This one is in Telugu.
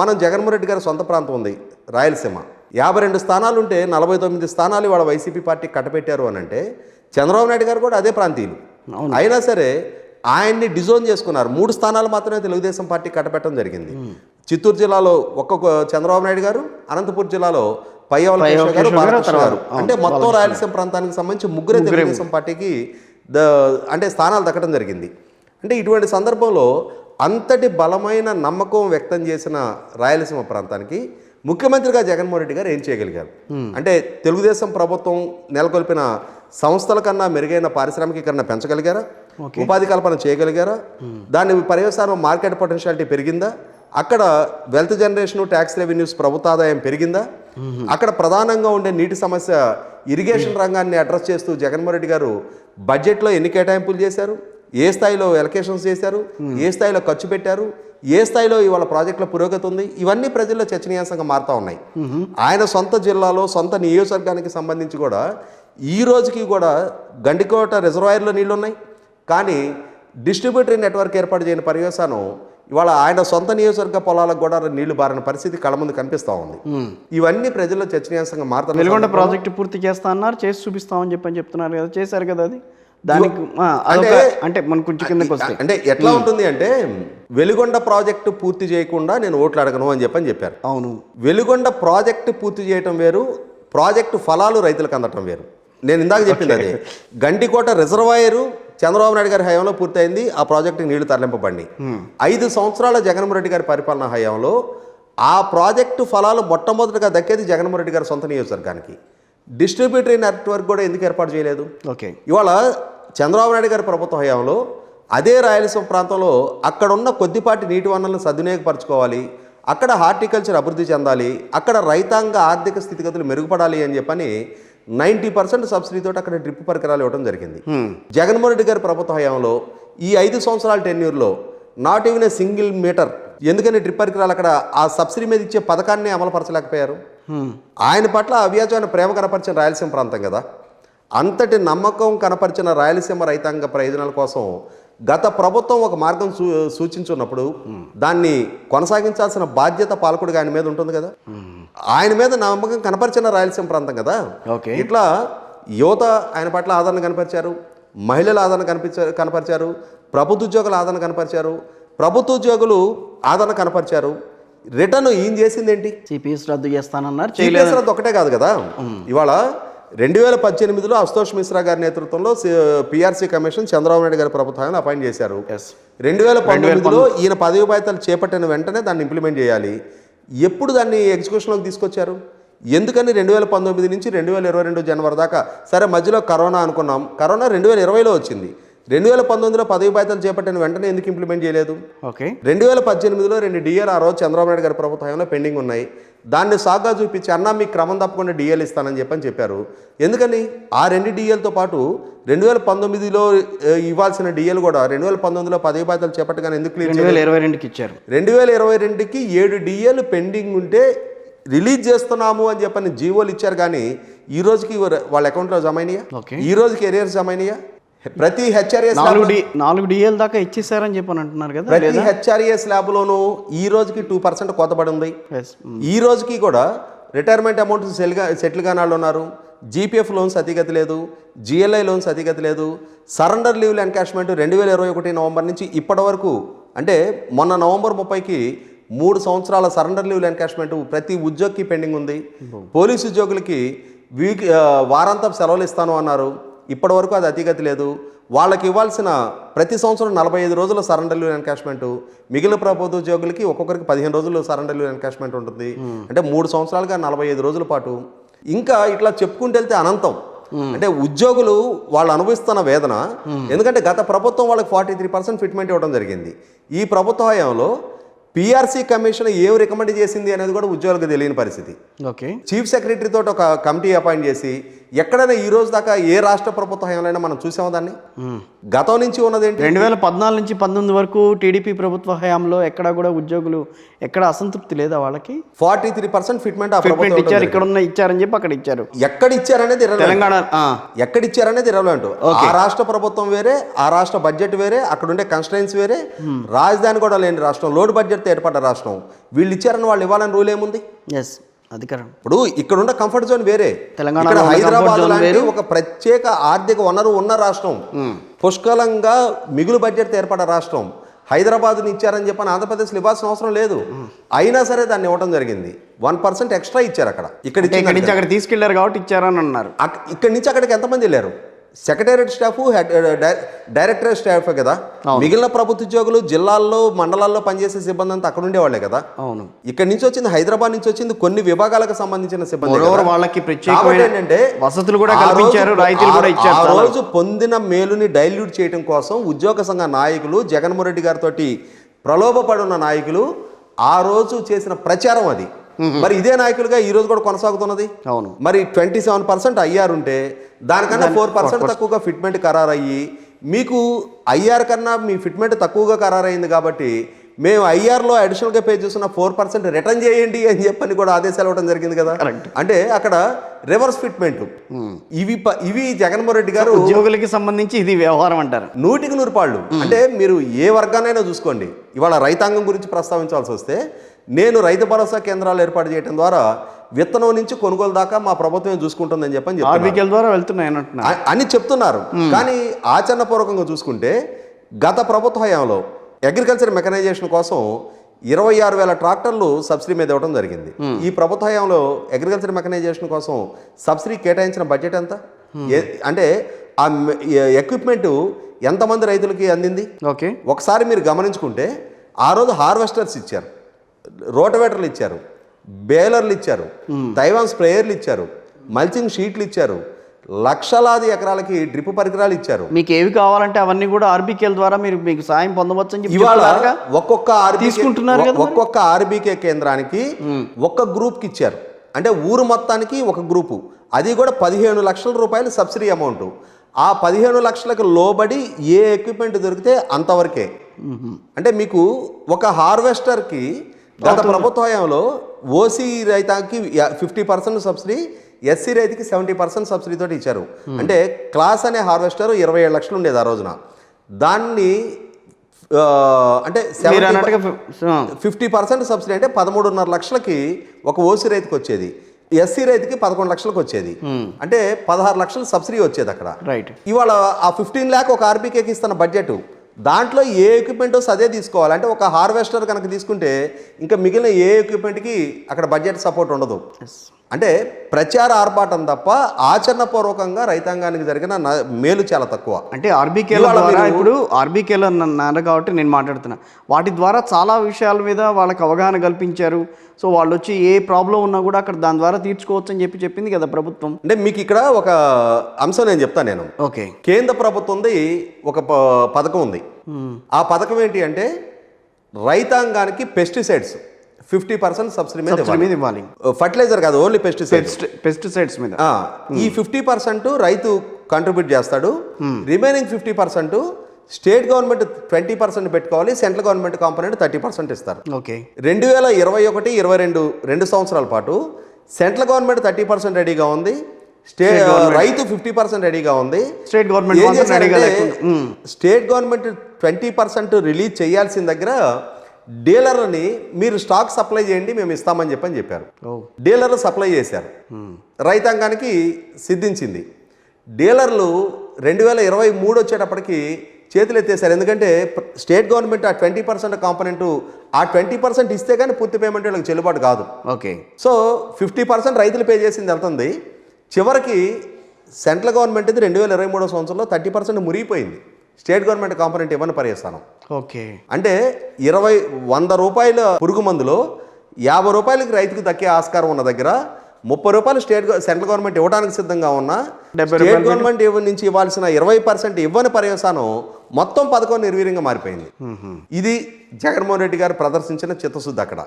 మనం జగన్మోహన్ రెడ్డి గారి సొంత ప్రాంతం ఉంది రాయలసీమ. 52 స్థానాలు ఉంటే 49 స్థానాలు ఇవాళ వైసీపీ పార్టీ కట్టబెట్టారు అని అంటే చంద్రబాబు నాయుడు గారు కూడా అదే ప్రాంతీయులు. అయినా సరే ఆయన్ని డిజోన్ చేసుకున్నారు. 3 స్థానాలు మాత్రమే తెలుగుదేశం పార్టీ కట్టబెట్టడం జరిగింది. చిత్తూరు జిల్లాలో చంద్రబాబు నాయుడు గారు, అనంతపురం జిల్లాలో పయ్యవల కేశవ్ గారు, బాలకృష్ణ గారు. అంటే మొత్తం రాయలసీమ ప్రాంతానికి సంబంధించి ముగ్గురే తెలుగుదేశం పార్టీకి అంటే స్థానాలు దక్కడం జరిగింది. అంటే ఇటువంటి సందర్భంలో అంతటి బలమైన నమ్మకం వ్యక్తం చేసిన రాయలసీమ ప్రాంతానికి ముఖ్యమంత్రిగా జగన్మోహన్ రెడ్డి గారు ఏం చేయగలిగారు అంటే తెలుగుదేశం ప్రభుత్వం నెలకొల్పిన సంస్థల కన్నా మెరుగైన పారిశ్రామికీకరణ పెంచగలిగారా, ఉపాధి కల్పన చేయగలిగారా, దాని పర్యవసానం మార్కెట్ పొటెన్షియాలిటీ పెరిగిందా, అక్కడ వెల్త్ జనరేషన్, ట్యాక్స్ రెవెన్యూస్, ప్రభుత్వ ఆదాయం పెరిగిందా, అక్కడ ప్రధానంగా ఉండే నీటి సమస్య ఇరిగేషన్ రంగాన్ని అడ్రస్ చేస్తూ జగన్మోహన్ రెడ్డి గారు బడ్జెట్లో ఎన్ని కేటాయింపులు చేశారు, ఏ స్థాయిలో ఎలకేషన్స్ చేశారు, ఏ స్థాయిలో ఖర్చు పెట్టారు, ఏ స్థాయిలో ఇవాళ ప్రాజెక్టుల పురోగతి ఉంది, ఇవన్నీ ప్రజల్లో చర్చనీయాంశంగా మారుతూ ఉన్నాయి. ఆయన సొంత జిల్లాలో సొంత నియోజకవర్గానికి సంబంధించి కూడా ఈ రోజుకి కూడా గండికోట రిజర్వాయర్లో నీళ్లు ఉన్నాయి, కానీ డిస్ట్రిబ్యూటరీ నెట్వర్క్ ఏర్పాటు చేయని పర్యవసానం ఇవాళ ఆయన సొంత నియోజకవర్గ పొలాలకు కూడా నీళ్లు బారిన పరిస్థితి కళ్ళ ముందు కనిపిస్తూ ఉంది. ఇవన్నీ ప్రజల్లో చర్చనీయాంశంగా మారుతారు. వెలుగొండ ప్రాజెక్టు పూర్తి చేస్తా అన్నారు, చేసి చూపిస్తామని చెప్తున్నారు కదా, చేశారు కదా. అది దానికి అంటే మన కొంచెం కిందకి వస్తే అంటే ఎట్లా ఉంటుంది అంటే వెలుగొండ ప్రాజెక్టు పూర్తి చేయకుండా నేను ఓట్లు అడగను అని చెప్పారు. అవును, వెలుగొండ ప్రాజెక్టు పూర్తి చేయటం వేరు, ప్రాజెక్టు ఫలాలు రైతులకు అందటం వేరు. నేను ఇందాక చెప్పింది అదే. గండికోట రిజర్వాయరు చంద్రబాబు నాయుడు గారి హయాంలో పూర్తయింది, ఆ ప్రాజెక్టుకి నీళ్లు తరలింపబడినాయి. 5 సంవత్సరాల జగన్మోహన్ రెడ్డి గారి పరిపాలనా హయాంలో ఆ ప్రాజెక్టు ఫలాలు మొట్టమొదటిగా దక్కేది జగన్మోహన్ రెడ్డి గారి సొంత నియోజకవర్గానికి. డిస్ట్రిబ్యూటరీ నెట్వర్క్ కూడా ఎందుకు ఏర్పాటు చేయలేదు? ఓకే, ఇవాళ చంద్రబాబు నాయుడు గారి ప్రభుత్వ హయాంలో అదే రాయలసీమ ప్రాంతంలో అక్కడున్న కొద్దిపాటి నీటి వనరులను సద్వినియోగపరచుకోవాలి, అక్కడ హార్టికల్చర్ అభివృద్ధి చెందాలి, అక్కడ రైతాంగ ఆర్థిక స్థితిగతులు మెరుగుపడాలి అని చెప్పని 90% సబ్సిడీతో అక్కడ డ్రిప్ పరికరాలు ఇవ్వడం జరిగింది. జగన్మోహన్ రెడ్డి గారి ప్రభుత్వ హయాంలో ఈ 5 సంవత్సరాల టెన్యూర్లో not even a single metre, ఎందుకని డ్రిప్ పరికరాలు అక్కడ ఆ సబ్సిడీ మీద ఇచ్చే పథకాన్ని అమలుపరచలేకపోయారు. ఆయన పట్ల అవ్యాజమైన ప్రేమ కనపరిచిన రాయలసీమ ప్రాంతం కదా, అంతటి నమ్మకం కనపరిచిన రాయలసీమ రైతాంగ ప్రయోజనాల కోసం గత ప్రభుత్వం ఒక మార్గం సూచించున్నప్పుడు దాన్ని కొనసాగించాల్సిన బాధ్యత పాలకుడిగా ఆయన మీద ఉంటుంది కదా. ఆయన మీద నమ్మకం కనపరిచిన రాయలసీమ ప్రాంతం కదా. ఇట్లా యువత ఆయన పట్ల ఆదరణ కనపరిచారు, మహిళల ఆదరణ కనపరిచారు, ప్రభుత్వ ఉద్యోగుల ఆదరణ కనపరిచారు, ప్రభుత్వ ఉద్యోగులు ఆదరణ కనపరిచారు. రిటర్న్ ఈయన చేసింది ఏంటి? సిపిఎస్ రద్దు చేస్తానన్నారు. సిపిఎస్ రద్దు ఒకటే కాదు కదా. ఇవాళ 2018లో అశుతోష్ మిశ్రా గారి నేతృత్వంలో పిఆర్సీ కమిషన్ చంద్రబాబు నాయుడు గారి ప్రభుత్వాన్ని అపాయింట్ చేశారు. 2019లో ఈయన పదవి బాధ్యతలు చేపట్టిన వెంటనే దాన్ని ఇంప్లిమెంట్ చేయాలి. ఎప్పుడు దాన్ని ఎగ్జిక్యూషన్లోకి తీసుకొచ్చారు? ఎందుకని 2019 నుంచి 2022 జనవరి దాకా? సరే, మధ్యలో కరోనా అనుకున్నాం, కరోనా 2020లో వచ్చింది. 2019లో పదవి బాధ్యతలు చేపట్టిన వెంటనే ఎందుకు ఇంప్లిమెంట్ చేయలేదు? ఓకే, 2018లో 2 డిఎల్ ఆ రోజు చంద్రబాబు నాయుడు గారి ప్రభుత్వంలో పెండింగ్ ఉన్నాయి. దాన్ని సాగ్గా చూపించి అన్నా మీకు క్రమం తప్పకుండా డిఎల్ ఇస్తానని చెప్పారు. ఎందుకని? ఆ 2 డిఎల్తో పాటు 2019లో ఇవ్వాల్సిన డిఎల్ కూడా 2019లో పదవి బాధ్యతలు చేపట్టగానే ఎందుకు క్లియర్ 2022కి ఇచ్చారు? 2022కి 7 డిఎల్ పెండింగ్ ఉంటే రిలీజ్ చేస్తున్నాము అని చెప్పని జీవోలు ఇచ్చారు, కానీ ఈ రోజుకి వాళ్ళ అకౌంట్లో జమ అయినాయా? ఈ రోజుకి ఎరియర్స్ జమ అయినాయా? ప్రతి హెచ్ఆర్ఏఎస్ 4 డిఎల్ దాకా ఇచ్చేసారని చెప్పని అంటున్నారు కదా. ప్రతి హెచ్ఆర్ఏఎస్ ల్యాబ్లోనూ ఈ రోజుకి 2% కోతపడి ఉంది. ఈ రోజుకి కూడా రిటైర్మెంట్ అమౌంట్ సెటిల్ కాని వాళ్ళు ఉన్నారు. జీపీఎఫ్ లోన్స్ అతిగతి లేదు, జిఎల్ఐ లోన్స్ అతిగతి లేదు. సరెండర్ లీవ్ ఎన్కాష్మెంట్ 2021 నవంబర్ నుంచి ఇప్పటి వరకు, అంటే మొన్న నవంబర్ 30కి 3 సంవత్సరాల సరెండర్ లీవ్ ఎన్కాష్మెంట్ ప్రతి ఉద్యోగికి పెండింగ్ ఉంది. పోలీసు ఉద్యోగులకి వారాంతపు సెలవులు ఇస్తాను అన్నారు, ఇప్పటి వరకు అది అతిగతి లేదు. వాళ్ళకి ఇవ్వాల్సిన ప్రతి సంవత్సరం 45 రోజుల సరెండర్ లీవ్ ఎన్కాష్మెంట్, మిగిలిన ప్రభుత్వ ఉద్యోగులకి ఒక్కొక్కరికి 15 రోజులు సరెండర్ లీవ్ ఎన్కాష్మెంట్ ఉంటుంది. అంటే 3 సంవత్సరాలుగా 45 రోజుల పాటు. ఇంకా ఇట్లా చెప్పుకుంటూ వెళ్తే అనంతం. అంటే ఉద్యోగులు వాళ్ళు అనుభవిస్తున్న వేదన, ఎందుకంటే గత ప్రభుత్వం వాళ్ళకి 43% ఫిట్మెంట్ ఇవ్వడం జరిగింది. ఈ ప్రభుత్వ హయాంలో పిఆర్సీ కమిషన్ ఏం రికమెండ్ చేసింది అనేది కూడా ఉద్యోగులకు తెలియని పరిస్థితి. ఓకే, చీఫ్ సెక్రటరీ తోటి ఒక కమిటీ అపాయింట్ చేసి ఎక్కడైనా ఈ రోజు దాకా ఏ రాష్ట్ర ప్రభుత్వ హయాంలో మనం చూసామో దాన్ని? గతం నుంచి ఉన్నది ఏంటి? 2014 నుంచి 19 వరకు టీడీపీ ప్రభుత్వ హయాంలో ఎక్కడా కూడా ఉద్యోగులు ఎక్కడ అసంతృప్తి లేదా వాళ్ళకి? 43% ఫిట్మెంట్ ఆ ఫిట్మెంట్ ప్రభుత్వం ఇచ్చారు, ఇక్కడ ఉన్న ఇచ్చారని చెప్పి అక్కడ ఇచ్చారు. ఎక్కడ ఇచ్చారనేది irrelevant. తెలంగాణ ఎక్కడ ఇచ్చారనేది ఇరవలెంట్. ఆ రాష్ట్ర ప్రభుత్వం వేరే, ఆ రాష్ట్ర బడ్జెట్ వేరే, అక్కడ ఉండే కన్స్ట్రైన్స్ వేరే, రాజధాని కూడా లేని రాష్ట్రం, లోడ్ బడ్జెట్ ఏర్పడ్డ రాష్ట్రం. వీళ్ళు ఇచ్చారని వాళ్ళు ఇవ్వాలని రూల్ ఏముంది? ఎస్, అధికారం. ఇప్పుడు ఇక్కడ ఉన్న కంఫర్ట్ జోన్ వేరే, తెలంగాణ ఇక్కడ హైదరాబాద్ లాంటి ఒక ప్రత్యేక ఆర్థిక వనరు ఉన్న రాష్ట్రం, పుష్కలంగా మిగులు బడ్జెట్ ఏర్పడ్డ రాష్ట్రం. హైదరాబాద్ని ఇచ్చారని చెప్పని ఆంధ్రప్రదేశ్లో ఇవ్వాల్సిన అవసరం లేదు. అయినా సరే దాన్ని ఇవ్వడం జరిగింది. 1% ఎక్స్ట్రా ఇచ్చారు అక్కడ. ఇక్కడ నుంచి అక్కడ తీసుకెళ్లారు కాబట్టి ఇచ్చారని అన్నారు. ఇక్కడి నుంచి అక్కడికి ఎంతమంది వెళ్ళారు? సెక్రటేరియట్ స్టాఫ్, డైరెక్టరేట్ స్టాఫ్ కదా. మిగిలిన ప్రభుత్వ ఉద్యోగులు జిల్లాల్లో మండలాల్లో పనిచేసే సిబ్బంది అంతా అక్కడ ఉండేవాళ్లే కదా. అవును. ఇక్కడ నుంచి వచ్చింది, హైదరాబాద్ నుంచి వచ్చింది కొన్ని విభాగాలకు సంబంధించిన సిబ్బంది. వాళ్ళకి ఏంటంటే వసతులు కూడా కల్పించారు, రాయితీలు కూడా ఇచ్చారు. ఆ రోజు పొందిన మేలుని డైల్యూట్ చేయడం కోసం ఉద్యోగ సంఘ నాయకులు, జగన్మోహన్ రెడ్డి గారితో ప్రలోభపడున్న నాయకులు ఆ రోజు చేసిన ప్రచారం అది. మరి ఇదే నాయకులుగా ఈ రోజు కూడా కొనసాగుతున్నది. అవును. మరి 27% అయ్యారుంటే దానికన్నా 4% తక్కువగా ఫిట్మెంట్ ఖరారయ్యి, మీకు ఐఆర్ కన్నా మీ ఫిట్మెంట్ తక్కువగా ఖరారైంది కాబట్టి మేము ఐఆర్లో అడిషనల్గా పే చేస్తున్న 4% రిటర్న్ చేయండి అని చెప్పని కూడా ఆదేశాలు ఇవ్వడం జరిగింది కదా. అంటే అక్కడ రివర్స్ ఫిట్మెంట్. ఇవి జగన్మోహన్ రెడ్డి గారు ఉద్యోగులకి సంబంధించి ఇది వ్యవహారం అంటారు. 100కి 100 అంటే మీరు ఏ వర్గానైనా చూసుకోండి. ఇవాళ రైతాంగం గురించి ప్రస్తావించాల్సి వస్తే, నేను రైతు భరోసా కేంద్రాలు ఏర్పాటు చేయడం ద్వారా విత్తనం నుంచి కొనుగోలు దాకా మా ప్రభుత్వం చూసుకుంటుందని చెప్పని ఆర్బీకేల ద్వారా వెళ్తున్నాయి అని చెప్తున్నారు. కానీ ఆచరణపూర్వకంగా చూసుకుంటే గత ప్రభుత్వ హయాంలో అగ్రికల్చర్ మెకనైజేషన్ కోసం 26,000 ట్రాక్టర్లు సబ్సిడీ మీద ఇవ్వడం జరిగింది. ఈ ప్రభుత్వ హయాంలో అగ్రికల్చర్ మెకనైజేషన్ కోసం సబ్సిడీ కేటాయించిన బడ్జెట్ ఎంత? అంటే ఆ ఎక్విప్మెంట్ ఎంతమంది రైతులకి అందింది? ఓకే, ఒకసారి మీరు గమనించుకుంటే ఆ రోజు హార్వెస్టర్స్ ఇచ్చారు, రోటవేటర్లు ఇచ్చారు, బేలర్లు ఇచ్చారు, తైవాన్ స్ప్రేయర్లు ఇచ్చారు, మల్చింగ్ షీట్లు ఇచ్చారు, లక్షలాది ఎకరాలకి డ్రిప్ పరికరాలు ఇచ్చారు. మీకు ఏవి కావాలంటే అవన్నీ కూడా ఆర్బీకేల ద్వారా మీకు సాయం పొందవచ్చు అని చెప్పి ఇవాళ ఒక్కొక్క తీసుకుంటున్నారు కదా. ఒక్కొక్క ఆర్బీకే కేంద్రానికి ఒక్క గ్రూప్కి ఇచ్చారు. అంటే ఊరు మొత్తానికి ఒక గ్రూపు, అది కూడా 15 లక్షల రూపాయలు సబ్సిడీ అమౌంట్. ఆ 15 లక్షలకు లోబడి ఏ ఎక్విప్మెంట్ దొరికితే అంతవరకే. అంటే మీకు ఒక హార్వెస్టర్కి గత ప్రభుత్వ హయాంలో ఓసీ రైతాకి 50% సబ్సిడీ, ఎస్సీ రైతుకి 70% సబ్సిడీతో ఇచ్చారు. అంటే క్లాస్ అనే హార్వెస్టర్ 27 లక్షలు ఉండేది ఆ రోజున. దాన్ని అంటే 50% సబ్సిడీ అంటే 13.5 లక్షలకి ఒక ఓసీ రైతుకి వచ్చేది, ఎస్సీ రైతుకి 11 లక్షలకు వచ్చేది. అంటే 16 లక్షలు సబ్సిడీ వచ్చేది అక్కడ. రైట్. ఇవాళ ఆ 15 lakh ఒక ఆర్బీకేకి ఇస్తున్న బడ్జెట్, దాంట్లో ఏ ఎక్విప్మెంట్ అదే తీసుకోవాలి. అంటే ఒక హార్వెస్టర్ కనుక తీసుకుంటే ఇంకా మిగిలిన ఏ ఎక్విప్మెంట్కి అక్కడ బడ్జెట్ సపోర్ట్ ఉండదు. అంటే ప్రచార ఆర్భాటం తప్ప ఆచరణపూర్వకంగా రైతాంగానికి జరిగిన మేలు చాలా తక్కువ. అంటే ఆర్బీకేల ద్వారా ఇప్పుడు ఆర్బీకేలు అన్నారు కాబట్టి నేను మాట్లాడుతున్నా, వాటి ద్వారా చాలా విషయాల మీద వాళ్ళకి అవగాహన కల్పించారు. సో వాళ్ళు వచ్చి ఏ ప్రాబ్లం ఉన్నా కూడా అక్కడ దాని ద్వారా తీర్చుకోవచ్చు అని చెప్పింది కదా ప్రభుత్వం. అంటే మీకు ఇక్కడ ఒక అంశం నేను చెప్తాను నేను. ఓకే, కేంద్ర ప్రభుత్వంది ఒక పథకం ఉంది. ఆ పథకం ఏంటి అంటే రైతాంగానికి పెస్టిసైడ్స్ 50% సబ్సిడీ మీద ఇవ్వాలి. ఫర్టిలైజర్ కాదు, ఓన్లీ పెస్టిసైడ్స్ మీద. ఈ 50% రైతు కంట్రిబ్యూట్ చేస్తాడు. రిమైనింగ్ 50% స్టేట్ గవర్నమెంట్ 20% పెట్టుకోవాలి, సెంట్రల్ గవర్నమెంట్ కాంపోనెంట్ 30% ఇస్తారు. ఓకే, 2021-22 2 సంవత్సరాల పాటు సెంట్రల్ గవర్నమెంట్ 30% రెడీగా ఉంది, రైతు 50% రెడీగా ఉంది. స్టేట్ గవర్నమెంట్ 20% రిలీజ్ చేయాల్సిన దగ్గర డీలర్లని మీరు స్టాక్ సప్లై చేయండి మేము ఇస్తామని చెప్పారు. డీలర్లు సప్లై చేశారు, రైతాంగానికి సిద్ధించింది. డీలర్లు 2023 వచ్చేటప్పటికి చేతులు ఎత్తేసారు. ఎందుకంటే స్టేట్ గవర్నమెంట్ ఆ 20% కాంపోనెంట్, ఆ 20% ఇస్తే కానీ పూర్తి పేమెంట్ వీళ్ళకి చెల్లుబాటు కాదు. ఓకే, సో 50% రైతులు పే చేసింది వెళ్తుంది. చివరికి సెంట్రల్ గవర్నమెంట్ 2023 సంవత్సరంలో 30% మురిగిపోయింది. స్టేట్ గవర్నమెంట్ కాంపోనెంట్ ఇవ్వని పర్యస్తాను. ఓకే, అంటే 100 రూపాయల పురుగు మందులో 50 రూపాయలకి రైతుకు దక్కే ఆస్కారం ఉన్న దగ్గర 30 రూపాయలు సెంట్రల్ గవర్నమెంట్ ఇవ్వడానికి సిద్ధంగా ఉన్నా స్టేట్ గవర్నమెంట్ నుంచి ఇవ్వాల్సిన 20% ఇవ్వని పర్యవసానం మొత్తం పథకం నిర్వీర్యంగా మారిపోయింది. ఇది జగన్మోహన్ రెడ్డి గారు ప్రదర్శించిన చిత్తశుద్ధి అక్కడ.